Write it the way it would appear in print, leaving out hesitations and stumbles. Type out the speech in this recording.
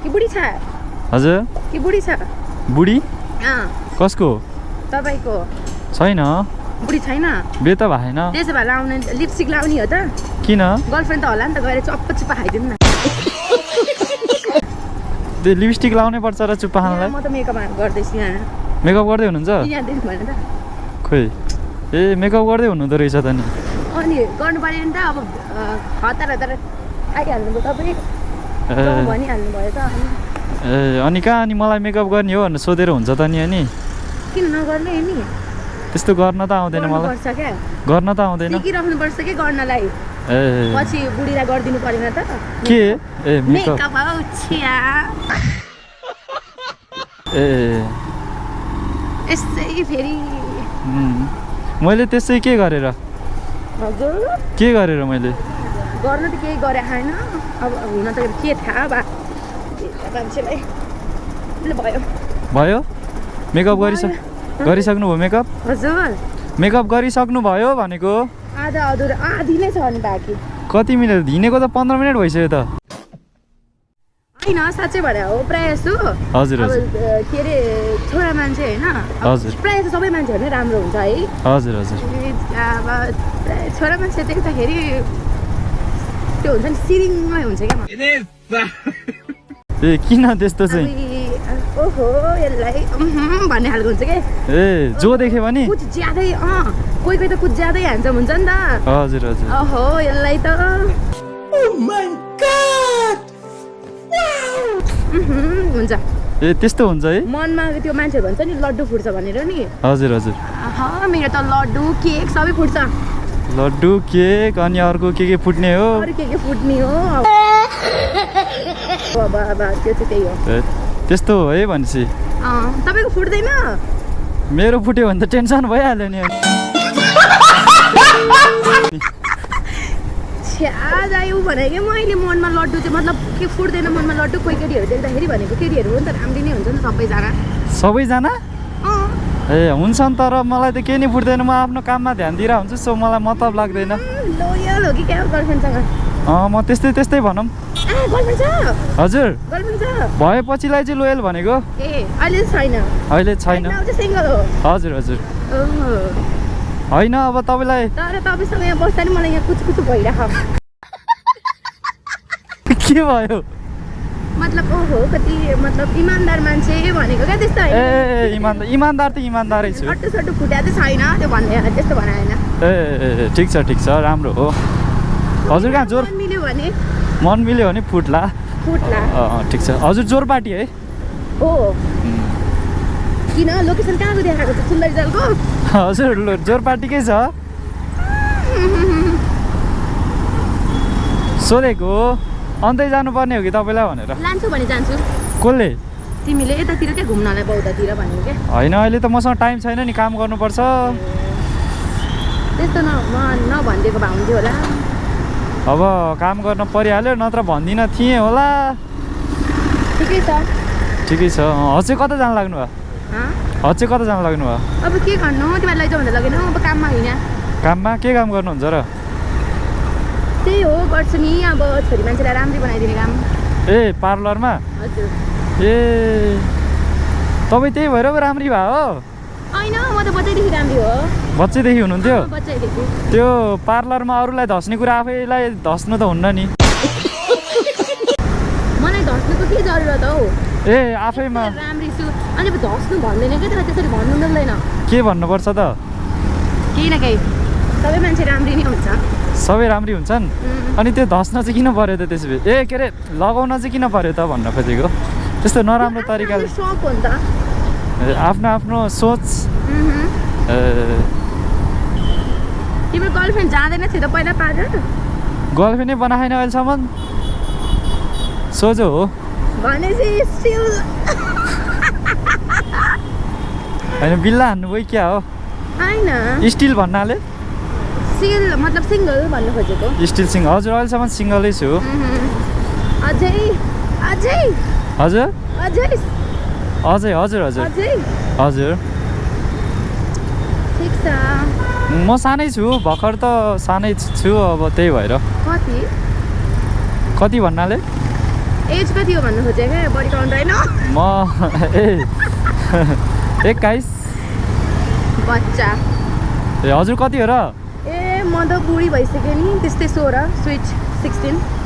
कि बुढी छ हजुर कि बुढी छ बुढी कसको तपाईँको छैन बुढी छैन बे त भएन त्यसो भए लाउने लिपस्टिक लाउने हो त किन गर्लफ्रेन्ड त होला नि त गएर चप्प चुप्पा खाइदिनु न त्यो लिपस्टिक लाउनै पर्छ र चुप्पा खानलाई म त मेकअप गर्दैछु यहाँ मेकअप गर्दै हुनुहुन्छ यहाँ देख्नु भएन त खोइ ए मेकअप गर्दै हुनुहुँदो रहेछ त नि अनि गर्नु पर्यो नि त अब हतार हतार आइहाल्नुभयो तपाईँ भनिहाल्नु भयो त ए अनि कहाँ अनि मलाई मेकअप गर्ने हो भनेर सोधेर हुन्छ त नि अनि किन नगर्ने नि त्यस्तो गर्न त आउँदैन मलाई पर्छ क्या गर्न त आउँदैन सिकिराख्नुपर्छ कि गर्नलाई ए पछि बुढीलाई गरिदिनु परेन त के ए मेकअप छिया ए यस्तै फेरि मैले त्यसै के गरेर हजुर के गरेर मैले गर्न त केही गरे छैन अब हुन त के थाहा बा मान्छेलाई भयो भयो मेकअप गरिसक्नु भयो मेकअप हजुर मेकअप गरिसक्नु भयो भनेको आधा अधुरा आधी नै छ नि बाँकी कति मिनट हिँडेको त 15 मिनट भइसक्यो त होइन साँच्चै भने हो प्रायः जस्तो हजुर हजुर के अरे छोरा मान्छे होइन हजुर प्रायः जस्तो सबै मान्छेहरू नै राम्रो हुन्छ है हजुर हजुर अब छोरा मान्छे देख्दाखेरि त्यो हुन्छ नि सिरिङमै हुन्छ क्या ए किन त्यस्तो चाहिँ ओहो यसलाई भन्ने खालको हुन्छ क्या ए जो देख्यो भने कुछ ज्यादै कोही कोही त कुछ ज्यादै ह्यान्डसम हुन्छ नि त हजुर हजुर ओहो यसलाई त हुन्छ ए त्यस्तो हुन्छ है मनमा त्यो मान्छेहरू भन्छ नि लड्डु फुट्छ भनेर नि हजुर हजुर मेरो त लड्डु केक सबै फुट्छ लड्डु केक अनि अर्को के फुट्ने हो अरू के फुट्ने हो अब त्यो चाहिँ त्यही हो त्यस्तो हो है भनेपछि तपाईँको फुट्दैन मेरो फुट्यो भने त टेन्सन भइहाल्यो नि छ्याउ भनेको मैले मनमा लड्डु चाहिँ मतलब के फुट्दैन मनमा लड्डु कोही केटीहरू देख्दाखेरि भनेको केटीहरू हो नि त राम्री नै हुन्छ नि सबैजना ए हुन्छ नि तर मलाई त केही नै फुट्दैन म आफ्नो काममा ध्यान दिएर हुन्छु सो मलाई मतलब लाग्दैन लोयल हो कि क्या गर्लफ्रेन्डसँग म त्यस्तै भनौँ हजुर भएपछिलाई चाहिँ लोयल भनेको ए अहिले छैन सिंगल हो हजुर हजुर होइन अब तपाईँलाई तर तपाईँसँग यहाँ बस्दा नि मलाई यहाँ कुचकुचु भइरहेको के भयो मतलब ओहो कति मतलब इमान्दार मान्छे भनेको क्या त्यस्तो ए इमान्दार त इमान्दारै छु सट्टु सट्टु फुट्या चाहिँ छैन त्यो भन्ने त्यस्तो भने होइन ए ठिक छ राम्रो हो हजुर कहाँ जोर मिल्यो भने मन मिल्यो भने फुट्ला ठिक छ हजुर जोर पार्टी है हो किन लोकेसन कहाँको देखाएको छ सुन्दरीजलको हजुर जोर पार्टीकै छ सोधेको अन्तै जानुपर्ने हो कि तपाईँलाई भनेर लान्छु भने जान्छु कसले तिमीले यतातिर क्या घुम्नलाई बौद्धातिर भन्यो क्या होइन अहिले त मसँग टाइम छैन नि काम गर्नुपर्छ त्यस्तो नभनिदिएको भए हुन्थ्यो होला अब काम गर्न परिहाल्यो नत्र भन्दिनँ थिएँ होला ठिकै छ हजुर कता जानु लाग्नु भयो अब के गर्नु तिमीलाई लैजाऊ भन्दा लगेन अब काममा होइन काममा के काम गर्नुहुन्छ र त्यही हो गर्छु नि अब छोरी मान्छेलाई राम्री बनाइदिने काम ए पार्लरमा हजुर ए तपाईँ त्यही भएर पो राम्री भयो हो होइन म त बच्चैदेखि राम्री हो बच्चैदेखि हुनुहुन्थ्यो बच्चैदेखि त्यो पार्लरमा अरूलाई धस्ने कुरा आफैलाई धस्नु त हुन्न नि मलाई धस्नुको के जरुरत हौ ए आफैमा राम्री छु अनि धस्नु भन्दैन क्या त त्यसरी भन्नु मिल्दैन के भन्नुपर्छ त केही न केही सबै मान्छे राम्री नै हुन्छ सबै राम्री हुन्छन् अनि त्यो धस्न चाहिँ किन पर्यो त त्यसो भए के अरे लगाउन चाहिँ किन पर्यो त भन्न खोजेको त्यस्तो नराम्रो तरिकाले सोच हो नि त आफ्नो सोच तिम्रो गर्लफ्रेन्ड जाँदैन थियो त पहिला पार्लर गर्लफ्रेन्डै बनाएन अहिलेसम्म सोझो हो भनेपछि स्टिल होइन बिल्ला हान्नुभयो क्या हो होइन स्टिल भन्नाले स्टिल मतलब सिङ्गल भन्नु खोजेको स्टिल सिङ्गल हजुर अहिलेसम्म सिङ्गलै छु अझै हजुर अझै हजुर ठिक छ म सानै छु भर्खर त सानै छु अब त्यही भएर कति भन्नाले एज कति हो भन्नु खोजेको क्या बढी काउन्ट होइन म 21 बच्चा ए हजुर कति हो र ए म त बुढी भइसकेँ नि त्यस्तै 16 स्विच 16